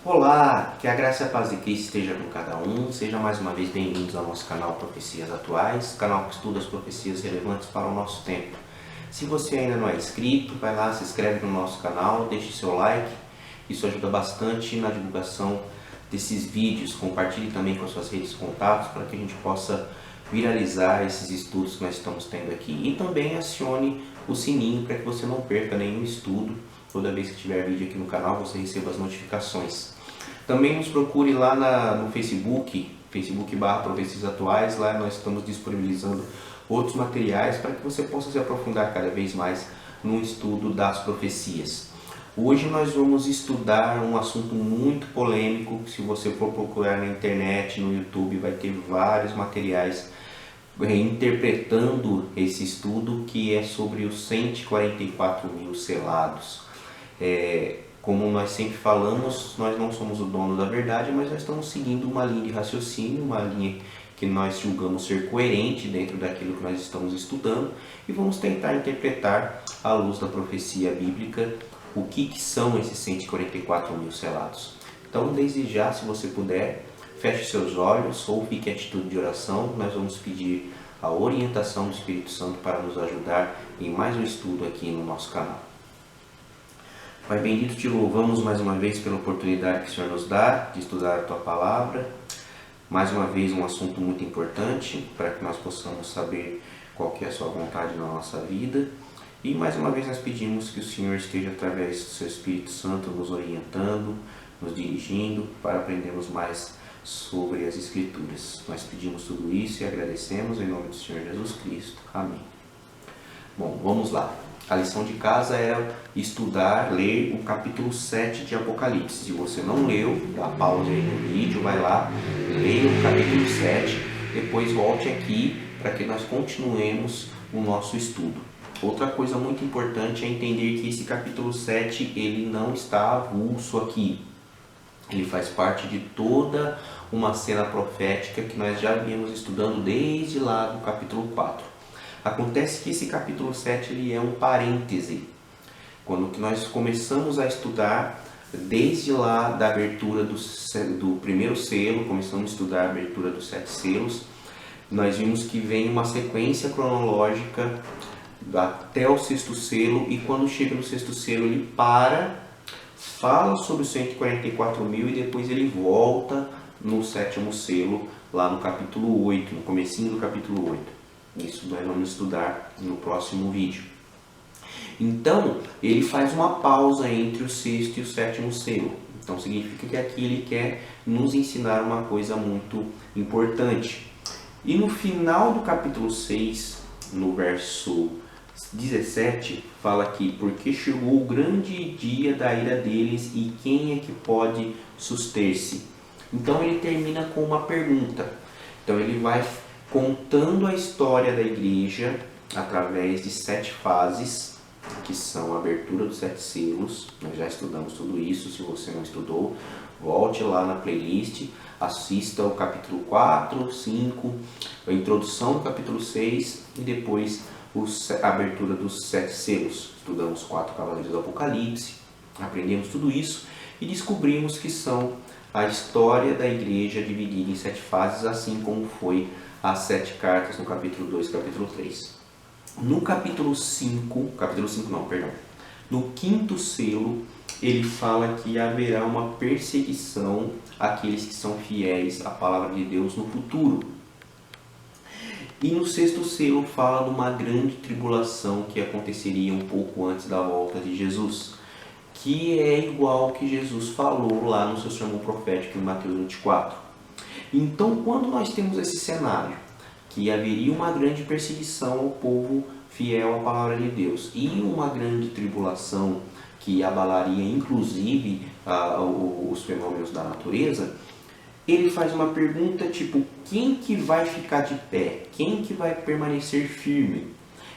Olá, que a graça e a paz de Cristo esteja com cada um. Sejam mais uma vez bem-vindos ao nosso canal Profecias Atuais, canal que estuda as profecias relevantes para o nosso tempo. Se você ainda não é inscrito, vai lá, se inscreve no nosso canal, deixe seu like. Isso ajuda bastante na divulgação desses vídeos. Compartilhe também com as suas redes de contatos para que a gente possa viralizar esses estudos que nós estamos tendo aqui. E também acione o sininho para que você não perca nenhum estudo. Toda vez que tiver vídeo aqui no canal, você receba as notificações. Também nos procure lá no Facebook/Profecias Atuais. Lá nós estamos disponibilizando outros materiais para que você possa se aprofundar cada vez mais no estudo das profecias. Hoje nós vamos estudar um assunto muito polêmico. Se você for procurar na internet, no YouTube, vai ter vários materiais interpretando esse estudo, que é sobre os 144 mil selados. Como nós sempre falamos, nós não somos o dono da verdade, mas nós estamos seguindo uma linha de raciocínio, uma linha que nós julgamos ser coerente dentro daquilo que nós estamos estudando, e vamos tentar interpretar, à luz da profecia bíblica, o que são esses 144 mil selados. Então, desde já, se você puder, feche seus olhos ou fique em atitude de oração. Nós vamos pedir a orientação do Espírito Santo para nos ajudar em mais um estudo aqui no nosso canal. Pai bendito, te louvamos mais uma vez pela oportunidade que o Senhor nos dá de estudar a Tua Palavra. Mais uma vez um assunto muito importante para que nós possamos saber qual que é a Sua vontade na nossa vida. E mais uma vez nós pedimos que o Senhor esteja através do Seu Espírito Santo nos orientando, nos dirigindo para aprendermos mais sobre as Escrituras. Nós pedimos tudo isso e agradecemos em nome do Senhor Jesus Cristo. Amém. Bom, vamos lá. A lição de casa era estudar, ler o capítulo 7 de Apocalipse. Se você não leu, dá pausa aí no vídeo, vai lá, leia o capítulo 7, depois volte aqui para que nós continuemos o nosso estudo. Outra coisa muito importante é entender que esse capítulo 7 ele não está avulso aqui. Ele faz parte de toda uma cena profética que nós já viemos estudando desde lá do capítulo 4. Acontece que esse capítulo 7 ele é um parêntese. Quando que nós começamos a estudar, desde lá da abertura do primeiro selo, começamos a estudar a abertura dos 7 selos, nós vimos que vem uma sequência cronológica até o 6º selo, e quando chega no 6º selo ele fala sobre os 144 mil e depois ele volta no 7º selo, lá no capítulo 8, no comecinho do capítulo 8. Isso nós vamos estudar no próximo vídeo. Então, ele faz uma pausa entre o 6º e o 7º selo. Então, significa que aqui ele quer nos ensinar uma coisa muito importante. E no final do capítulo 6, no verso 17, fala aqui: porque chegou o grande dia da ira deles, e quem é que pode suster-se? Então, ele termina com uma pergunta. Então, ele vai contando a história da igreja através de 7 fases, que são a abertura dos 7 selos. Nós já estudamos tudo isso. Se você não estudou, volte lá na playlist, assista o capítulo 4, 5, a introdução do capítulo 6 e depois a abertura dos 7 selos. Estudamos 4 cavaleiros do Apocalipse, aprendemos tudo isso e descobrimos que são a história da igreja dividida em 7 fases, assim como foi as 7 cartas no capítulo 2 e capítulo 3. No capítulo 5 não, perdão. No 5º selo, ele fala que haverá uma perseguição àqueles que são fiéis à palavra de Deus no futuro. E no 6º selo fala de uma grande tribulação que aconteceria um pouco antes da volta de Jesus, que é igual ao que Jesus falou lá no seu sermão profético em Mateus 24. Então, quando nós temos esse cenário, que haveria uma grande perseguição ao povo fiel à palavra de Deus e uma grande tribulação que abalaria inclusive os fenômenos da natureza, ele faz uma pergunta tipo: quem que vai ficar de pé? Quem que vai permanecer firme?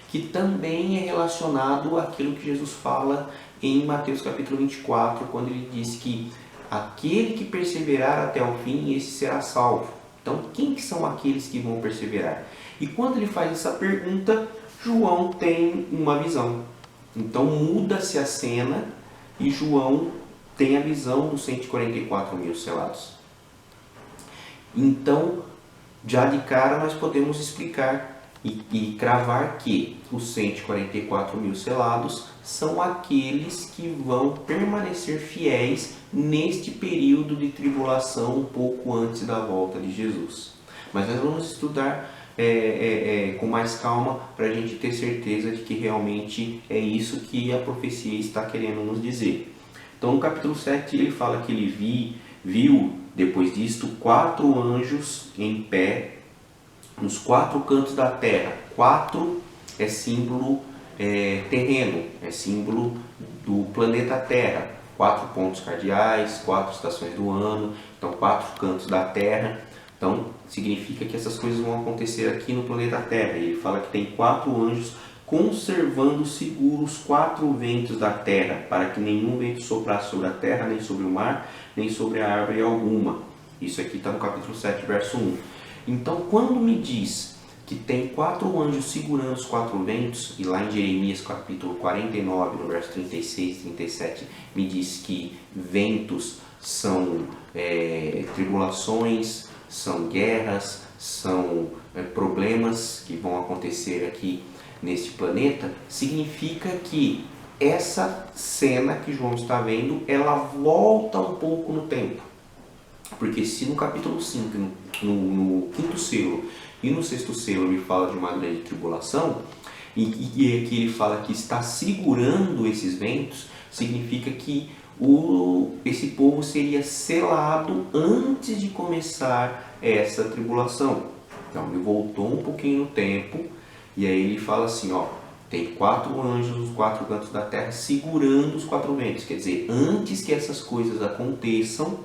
Que também é relacionado àquilo que Jesus fala em Mateus capítulo 24, quando ele diz que aquele que perseverar até o fim, esse será salvo. Então, quem que são aqueles que vão perseverar? E quando ele faz essa pergunta, João tem uma visão. Então, muda-se a cena e João tem a visão dos 144 mil selados. Então, já de cara nós podemos explicar e cravar que os 144 mil selados são aqueles que vão permanecer fiéis neste período de tribulação um pouco antes da volta de Jesus. Mas nós vamos estudar com mais calma para a gente ter certeza de que realmente é isso que a profecia está querendo nos dizer. Então no capítulo 7 ele fala que ele viu depois disto 4 anjos em pé nos 4 cantos da terra. 4 é símbolo terreno, é símbolo do planeta Terra. 4 pontos cardeais, 4 estações do ano, então 4 cantos da terra. Então significa que essas coisas vão acontecer aqui no planeta Terra. Ele fala que tem 4 anjos conservando seguros 4 ventos da terra, para que nenhum vento soprasse sobre a terra, nem sobre o mar, nem sobre a árvore alguma. Isso aqui está no capítulo 7, verso 1. Então, quando me diz que tem 4 anjos segurando os 4 ventos, e lá em Jeremias capítulo 49, no verso 36 e 37, me diz que ventos são tribulações, são guerras, são problemas que vão acontecer aqui neste planeta, significa que essa cena que João está vendo, ela volta um pouco no tempo. Porque se no capítulo 5, no 5º selo e no 6º selo ele fala de uma grande tribulação, e aqui ele fala que está segurando esses ventos, significa que esse povo seria selado antes de começar essa tribulação. Então ele voltou um pouquinho no tempo, e aí ele fala assim, tem 4 anjos nos 4 cantos da terra segurando os 4 ventos. Quer dizer, antes que essas coisas aconteçam,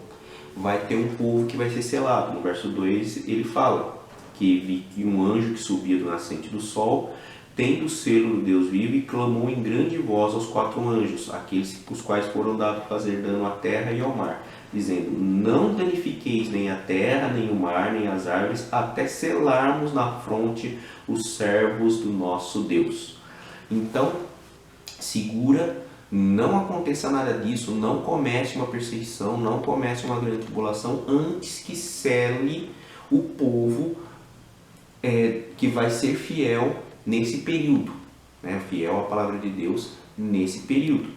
vai ter um povo que vai ser selado. No verso 2 ele fala que vi um anjo que subia do nascente do sol, tendo o selo do Deus vivo, e clamou em grande voz aos 4 anjos, aqueles os quais foram dados fazer dano à terra e ao mar, dizendo, não danifiqueis nem a terra, nem o mar, nem as árvores, até selarmos na fronte os servos do nosso Deus. Então, segura, não aconteça nada disso, não comece uma perseguição, não comece uma grande tribulação antes que sele o povo que vai ser fiel nesse período, fiel à palavra de Deus nesse período.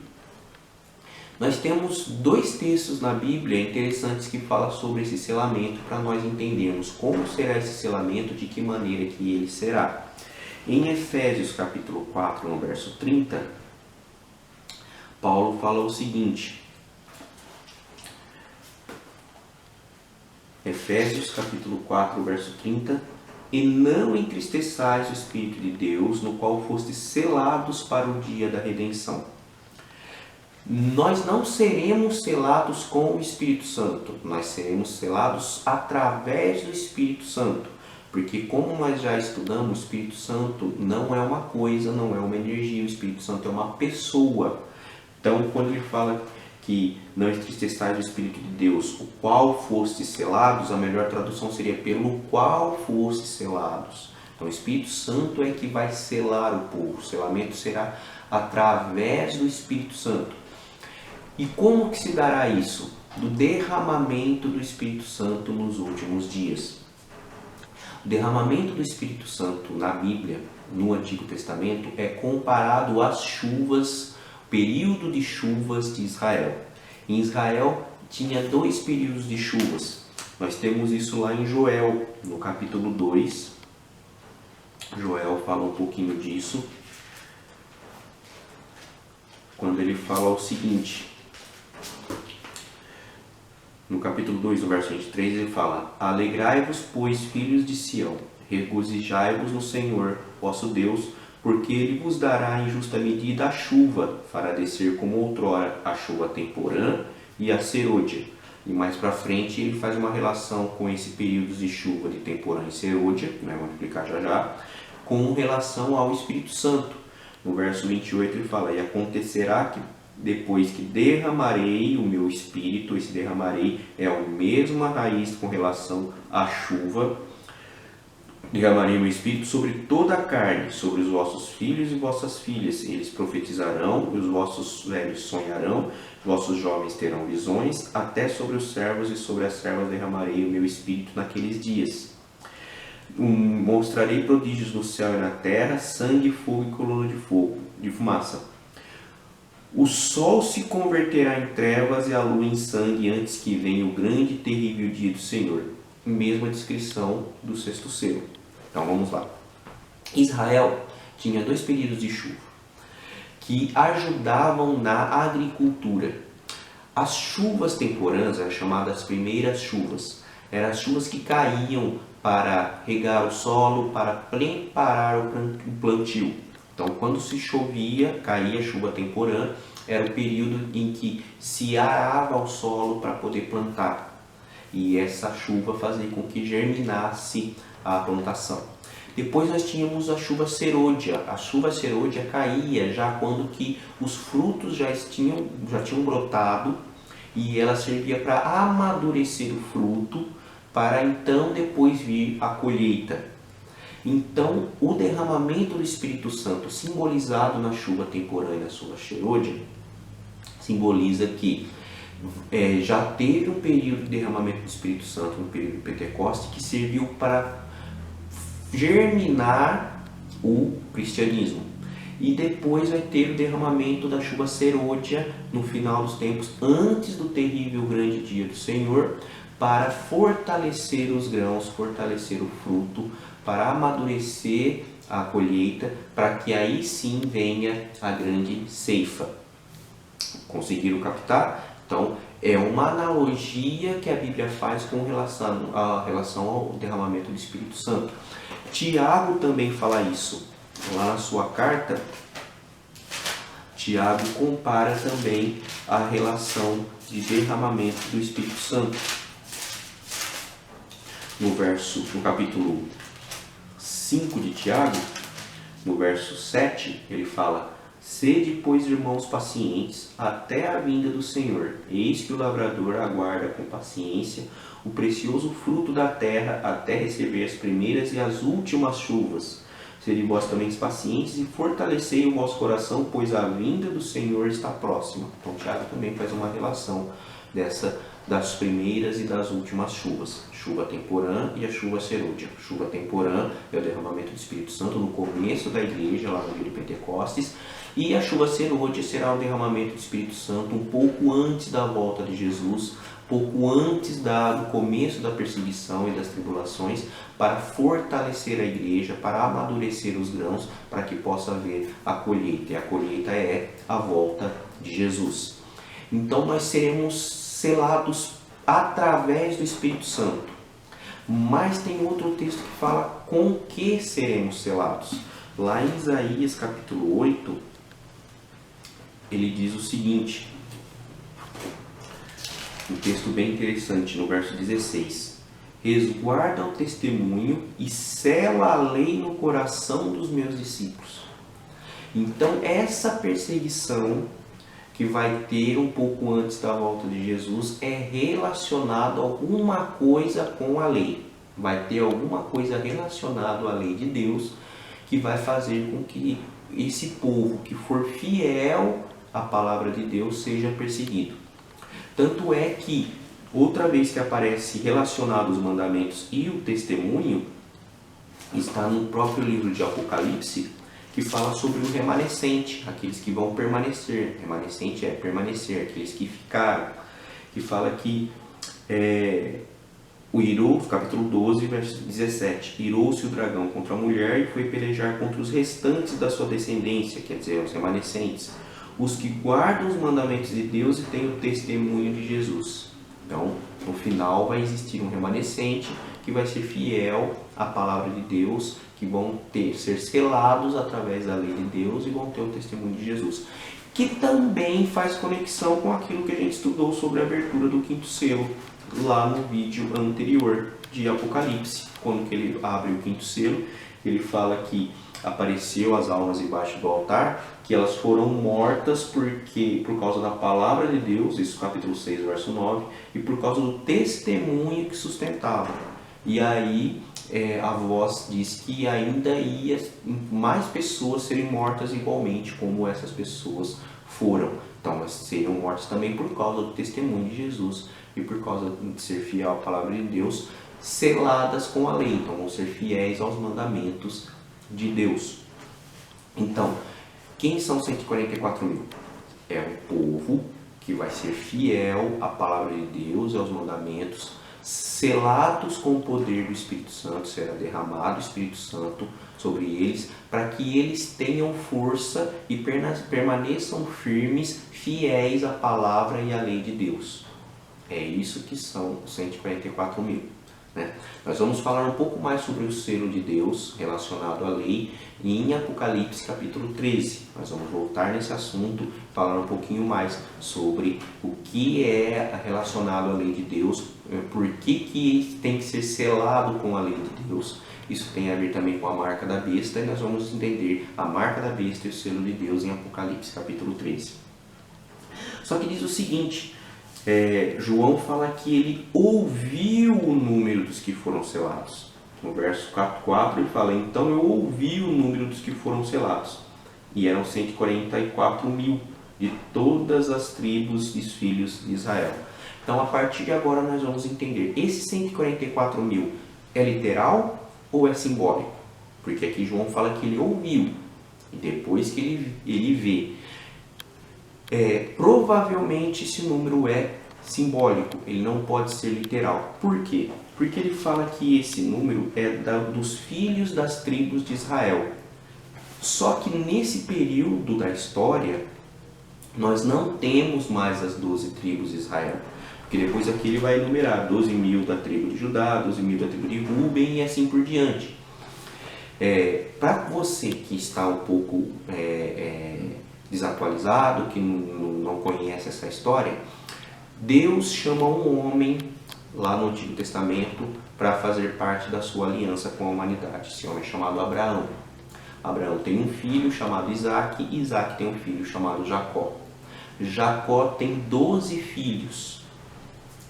Nós temos 2 textos na Bíblia interessantes que falam sobre esse selamento, para nós entendermos como será esse selamento, de que maneira que ele será. Em Efésios capítulo 4, no verso 30, Paulo fala o seguinte, Efésios capítulo 4, verso 30, e não entristeçais o Espírito de Deus, no qual fostes selados para o dia da redenção. Nós não seremos selados com o Espírito Santo, nós seremos selados através do Espírito Santo. Porque como nós já estudamos, o Espírito Santo não é uma coisa, não é uma energia, o Espírito Santo é uma pessoa. Então, quando ele fala que não entristeçais o Espírito de Deus, o qual fostes selados, a melhor tradução seria pelo qual fostes selados. Então, o Espírito Santo é que vai selar o povo, o selamento será através do Espírito Santo. E como que se dará isso? Do derramamento do Espírito Santo nos últimos dias. O derramamento do Espírito Santo na Bíblia, no Antigo Testamento, é comparado às chuvas, período de chuvas de Israel. Em Israel tinha 2 períodos de chuvas. Nós temos isso lá em Joel, no capítulo 2. Joel fala um pouquinho disso, quando ele fala o seguinte, no capítulo 2, no verso 23, ele fala, alegrai-vos, pois, filhos de Sião, regozijai-vos no Senhor, vosso Deus, porque Ele vos dará em justa medida a chuva, fará descer como outrora a chuva temporã e a serôdia. E mais para frente ele faz uma relação com esse período de chuva de temporã e serôdia, vamos explicar já já, com relação ao Espírito Santo. No verso 28 ele fala, e acontecerá que depois que derramarei o meu Espírito, esse derramarei é a mesma raiz com relação à chuva, Derramarei meu espírito sobre toda a carne, sobre os vossos filhos e vossas filhas. Eles profetizarão, e os vossos velhos sonharão, os vossos jovens terão visões, até sobre os servos e sobre as servas derramarei o meu espírito naqueles dias. Mostrarei prodígios no céu e na terra, sangue, fogo e coluna de fumaça. O sol se converterá em trevas e a lua em sangue antes que venha o grande e terrível dia do Senhor. Mesma descrição do sexto selo. Então vamos lá. Israel tinha 2 períodos de chuva que ajudavam na agricultura. As chuvas temporãs eram chamadas primeiras chuvas. Eram as chuvas que caíam para regar o solo, para preparar o plantio. Então, quando se chovia, caía chuva temporã, era o período em que se arava o solo para poder plantar. E essa chuva fazia com que germinasse a plantação. Depois nós tínhamos a chuva serôdia. A chuva serôdia caía já quando que os frutos já tinham brotado e ela servia para amadurecer o fruto, para então depois vir a colheita. Então, o derramamento do Espírito Santo, simbolizado na chuva temporã e na chuva serôdia, simboliza que já teve um período de derramamento do Espírito Santo no período de Pentecostes que serviu para germinar o cristianismo. E depois vai ter o derramamento da chuva serôdia no final dos tempos, antes do terrível grande dia do Senhor, para fortalecer os grãos, fortalecer o fruto, para amadurecer a colheita, para que aí sim venha a grande ceifa. Conseguiram captar? Então, é uma analogia que a Bíblia faz com relação ao derramamento do Espírito Santo. Tiago também fala isso. Lá na sua carta, Tiago compara também a relação de derramamento do Espírito Santo. No capítulo 5 de Tiago, no verso 7, ele fala: Sede, pois, irmãos, pacientes, até a vinda do Senhor. Eis que o lavrador aguarda com paciência o precioso fruto da terra, até receber as primeiras e as últimas chuvas. Sede vós também pacientes e fortalecei o vosso coração, pois a vinda do Senhor está próxima. Então, Tiago também faz uma relação das primeiras e das últimas chuvas. Chuva temporã e a chuva serôdia. Chuva temporã é o derramamento do Espírito Santo no começo da igreja, lá no dia de Pentecostes. E a chuva serôdia será o derramamento do Espírito Santo um pouco antes da volta de Jesus, pouco antes do começo da perseguição e das tribulações, para fortalecer a igreja, para amadurecer os grãos, para que possa haver a colheita. E a colheita é a volta de Jesus. Então nós seremos selados através do Espírito Santo. Mas tem outro texto que fala com que seremos selados. Lá em Isaías capítulo 8, ele diz o seguinte, um texto bem interessante, no verso 16: Resguarda o testemunho e sela a lei no coração dos meus discípulos. Então, essa perseguição que vai ter um pouco antes da volta de Jesus é relacionado a alguma coisa com a lei. Vai ter alguma coisa relacionada à lei de Deus que vai fazer com que esse povo que for fiel à palavra de Deus seja perseguido. Tanto é que, outra vez que aparece relacionado os mandamentos e o testemunho, está no próprio livro de Apocalipse, que fala sobre o remanescente, aqueles que vão permanecer. Remanescente é permanecer, aqueles que ficaram. Que fala que capítulo 12, verso 17: Irou-se o dragão contra a mulher e foi pelejar contra os restantes da sua descendência, quer dizer, os remanescentes, os que guardam os mandamentos de Deus e têm o testemunho de Jesus. Então, no final vai existir um remanescente que vai ser fiel à palavra de Deus, que vão ser selados através da lei de Deus e vão ter o testemunho de Jesus. Que também faz conexão com aquilo que a gente estudou sobre a abertura do quinto selo, lá no vídeo anterior de Apocalipse. Quando que ele abre o quinto selo, ele fala que apareceu as almas embaixo do altar, que elas foram mortas por causa da palavra de Deus, isso capítulo 6, verso 9, e por causa do testemunho que sustentavam. E aí a voz diz que ainda ia mais pessoas serem mortas igualmente como essas pessoas foram. Então elas seriam mortas também por causa do testemunho de Jesus e por causa de ser fiel à palavra de Deus, seladas com a lei. Então vão ser fiéis aos mandamentos de Deus. Então, quem são 144 mil? É um povo que vai ser fiel à palavra de Deus e aos mandamentos, selados com o poder do Espírito Santo. Será derramado o Espírito Santo sobre eles, para que eles tenham força e permaneçam firmes, fiéis à palavra e à lei de Deus. É isso que são os 144 mil. Né? Nós vamos falar um pouco mais sobre o selo de Deus relacionado à lei em Apocalipse capítulo 13. Nós vamos voltar nesse assunto, falar um pouquinho mais sobre o que é relacionado à lei de Deus, por que tem que ser selado com a lei de Deus. Isso tem a ver também com a marca da besta, e nós vamos entender a marca da besta e o selo de Deus em Apocalipse capítulo 13. Só que diz o seguinte, João fala que ele ouviu o número dos que foram selados. No verso 4 ele fala, então eu ouvi o número dos que foram selados. E eram 144 mil de todas as tribos dos filhos de Israel. Então a partir de agora nós vamos entender, esse 144 mil é literal ou é simbólico? Porque aqui João fala que ele ouviu, e depois que ele vê. Provavelmente esse número é simbólico, ele não pode ser literal. Por quê? Porque ele fala que esse número é dos filhos das tribos de Israel. Só que nesse período da história, nós não temos mais as 12 tribos de Israel. Porque depois aqui ele vai enumerar 12 mil da tribo de Judá, 12 mil da tribo de Ruben e assim por diante. Para você que está um pouco desatualizado, que não conhece essa história, Deus chama um homem lá no Antigo Testamento para fazer parte da sua aliança com a humanidade. Esse homem é chamado Abraão. Abraão tem um filho chamado Isaac, e Isaac tem um filho chamado Jacó. Jacó tem 12 filhos,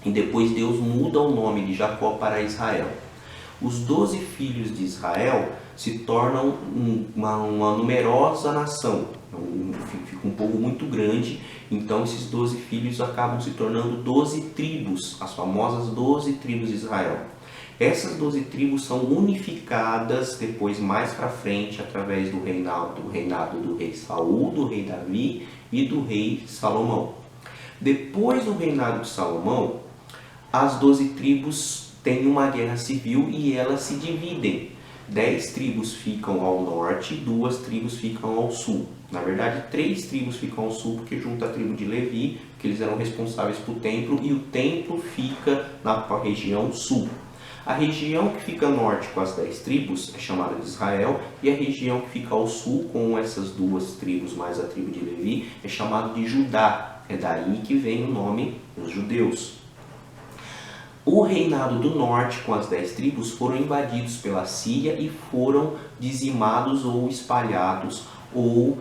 e depois Deus muda o nome de Jacó para Israel. Os 12 filhos de Israel se tornam uma numerosa nação, fica um povo muito grande, então esses 12 filhos acabam se tornando 12 tribos, as famosas 12 tribos de Israel. Essas 12 tribos são unificadas depois, mais para frente, através do reinado do rei Saul, do rei Davi e do rei Salomão. Depois do reinado de Salomão, as 12 tribos têm uma guerra civil e elas se dividem. 10 tribos ficam ao norte e 2 tribos ficam ao sul. Na verdade, 3 tribos ficam ao sul, porque junta a tribo de Levi, que eles eram responsáveis pelo templo, e o templo fica na região sul. A região que fica norte com as 10 tribos é chamada de Israel, e a região que fica ao sul com essas 2 tribos mais a tribo de Levi é chamada de Judá. É daí que vem o nome dos judeus. O reinado do norte com as 10 tribos foram invadidos pela Síria e foram dizimados ou espalhados, ou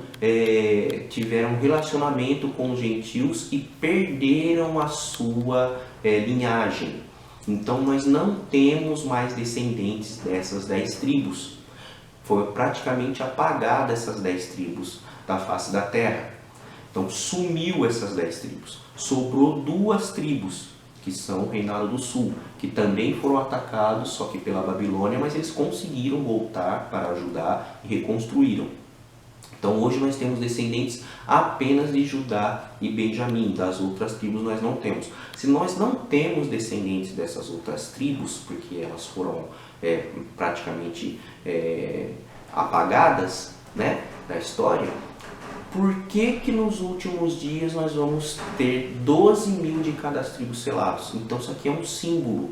tiveram relacionamento com os gentios e perderam a sua linhagem. Então nós não temos mais descendentes dessas 10 tribos. Foi praticamente apagada essas 10 tribos da face da terra. Então sumiu essas 10 tribos. Sobrou 2 tribos, que são o reinado do sul, que também foram atacados, só que pela Babilônia, mas eles conseguiram voltar para ajudar e reconstruíram. Então hoje nós temos descendentes apenas de Judá e Benjamim, das outras tribos nós não temos. Se nós não temos descendentes dessas outras tribos, porque elas foram praticamente apagadas, né, da história, por que nos últimos dias nós vamos ter 12 mil de cada tribo selados? Então isso aqui é um símbolo.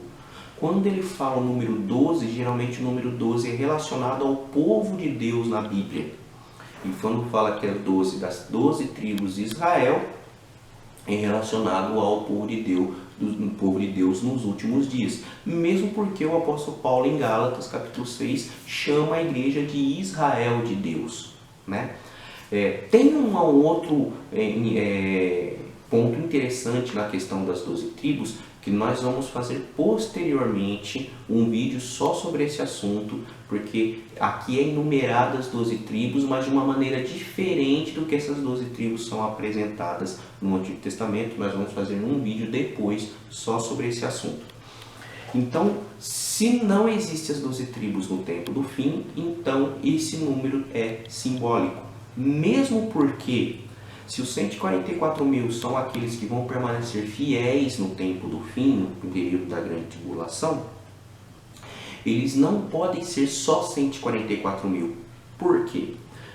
Quando ele fala o número 12, geralmente o número 12 é relacionado ao povo de Deus na Bíblia. E quando fala que é 12 das 12 tribos de Israel, é relacionado ao povo de Deus nos últimos dias. Mesmo porque o apóstolo Paulo em Gálatas capítulo 6 chama a igreja de Israel de Deus, né? Tem um outro ponto interessante na questão das 12 tribos que nós vamos fazer posteriormente um vídeo só sobre esse assunto, porque aqui é enumerado as 12 tribos, mas de uma maneira diferente do que essas 12 tribos são apresentadas no Antigo Testamento. Nós vamos fazer um vídeo depois só sobre esse assunto. Então, se não existem as 12 tribos no tempo do fim, então esse número é simbólico. Mesmo porque, se os 144 mil são aqueles que vão permanecer fiéis no tempo do fim, no período da grande tribulação, eles não podem ser só 144 mil. Por quê?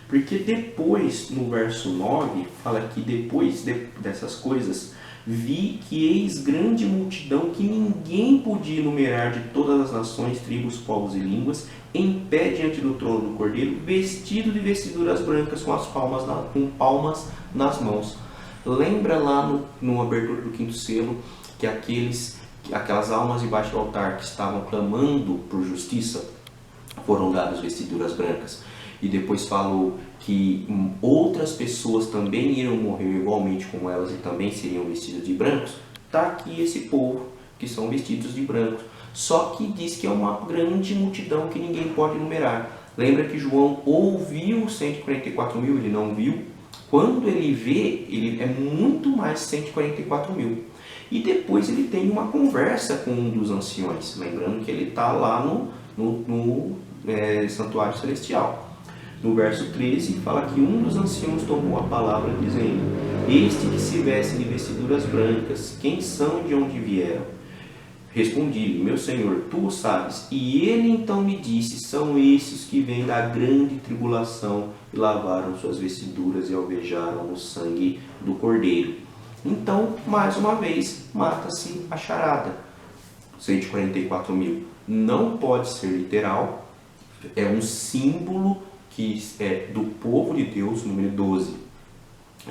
Porque depois, no verso 9, fala que depois dessas coisas, vi que eis grande multidão que ninguém podia enumerar, de todas as nações, tribos, povos e línguas, em pé diante do trono do Cordeiro, vestido de vestiduras brancas, com palmas nas mãos. Lembra lá no abertura do quinto selo que aquelas almas debaixo do altar que estavam clamando por justiça foram dadas vestiduras brancas? E depois falou que outras pessoas também iriam morrer igualmente como elas e também seriam vestidas de brancos. Está aqui esse povo que são vestidos de brancos. Só que diz que é uma grande multidão que ninguém pode enumerar. Lembra que João ouviu 144 mil, ele não viu. Quando ele vê, ele é muito mais 144 mil. E depois ele tem uma conversa com um dos anciões. Lembrando que ele está lá no santuário celestial. No verso 13, fala que um dos anciãos tomou a palavra, dizendo: este que se veste de vestiduras brancas, quem são e de onde vieram? Respondi-lhe: meu Senhor, tu o sabes. E ele então me disse: são esses que vêm da grande tribulação e lavaram suas vestiduras e alvejaram o sangue do Cordeiro. Então, mais uma vez, mata-se a charada. 144 mil não pode ser literal, é um símbolo que é do povo de Deus. Número 12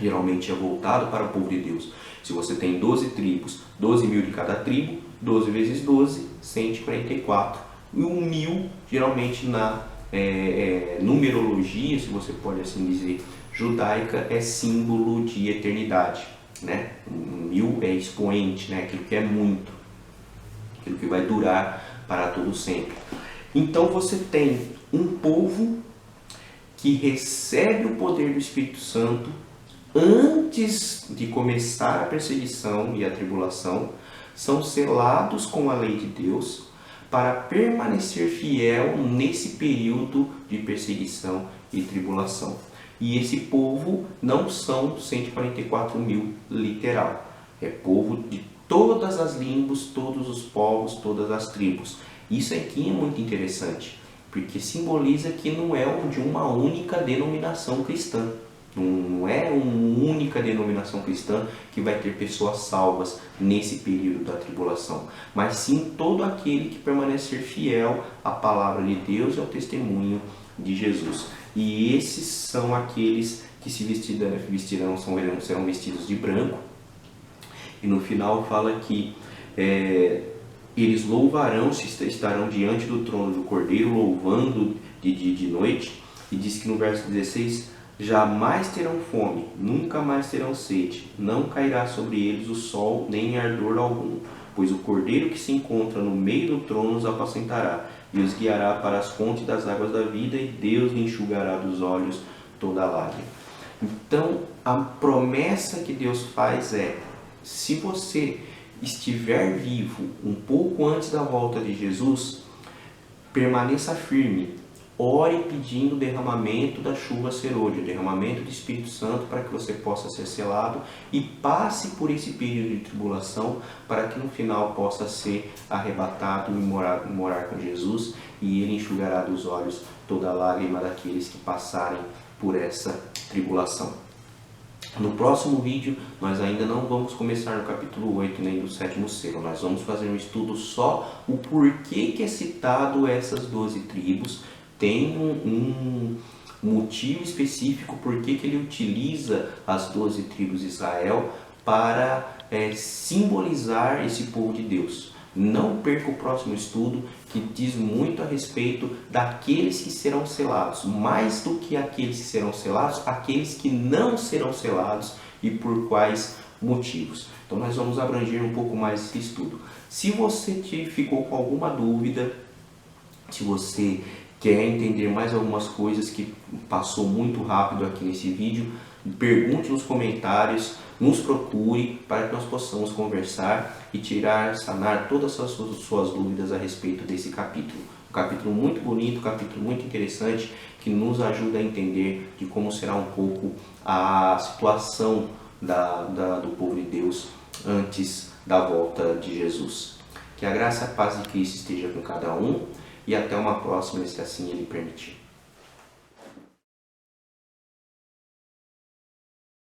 geralmente é voltado para o povo de Deus. Se você tem 12 tribos, 12 mil de cada tribo, 12 vezes 12, 144. E um mil, geralmente na numerologia, se você pode assim dizer, judaica, é símbolo de eternidade, né? Mil é expoente, né? Aquilo que é muito, aquilo que vai durar para todo sempre. Então você tem um povo que recebe o poder do Espírito Santo antes de começar a perseguição e a tribulação, são selados com a lei de Deus para permanecer fiel nesse período de perseguição e tribulação. E esse povo não são 144 mil literal, é povo de todas as línguas, todos os povos, todas as tribos. Isso aqui é muito interessante, porque simboliza que não é de uma única denominação cristã. Não é uma única denominação cristã que vai ter pessoas salvas nesse período da tribulação, mas sim todo aquele que permanecer fiel à palavra de Deus e ao testemunho de Jesus. E esses são aqueles que se serão vestidos de branco. E no final fala que eles louvarão, estarão diante do trono do Cordeiro, louvando de dia e de noite. E diz que no verso 16: jamais terão fome, nunca mais terão sede, não cairá sobre eles o sol, nem ardor algum, pois o Cordeiro que se encontra no meio do trono os apacentará, e os guiará para as fontes das águas da vida, e Deus lhe enxugará dos olhos toda lágrima. Então, a promessa que Deus faz é: se você estiver vivo um pouco antes da volta de Jesus, permaneça firme, ore pedindo o derramamento da chuva serôdia, o derramamento do Espírito Santo, para que você possa ser selado e passe por esse período de tribulação, para que no final possa ser arrebatado e morar com Jesus, e Ele enxugará dos olhos toda lágrima daqueles que passarem por essa tribulação. No próximo vídeo, nós ainda não vamos começar no capítulo 8 nem do 7º selo. Nós vamos fazer um estudo só o porquê que é citado essas 12 tribos. Tem um motivo específico porque que ele utiliza as 12 tribos de Israel para simbolizar esse povo de Deus. Não perca o próximo estudo, que diz muito a respeito daqueles que serão selados. Mais do que aqueles que serão selados, aqueles que não serão selados e por quais motivos. Então nós vamos abranger um pouco mais esse estudo. Se você ficou com alguma dúvida, se você quer entender mais algumas coisas que passou muito rápido aqui nesse vídeo, pergunte nos comentários, nos procure para que nós possamos conversar e sanar todas as suas dúvidas a respeito desse capítulo. Um capítulo muito bonito, um capítulo muito interessante, que nos ajuda a entender de como será um pouco a situação do povo de Deus antes da volta de Jesus. Que a graça e a paz de Cristo esteja com cada um e até uma próxima, se assim Ele permitir.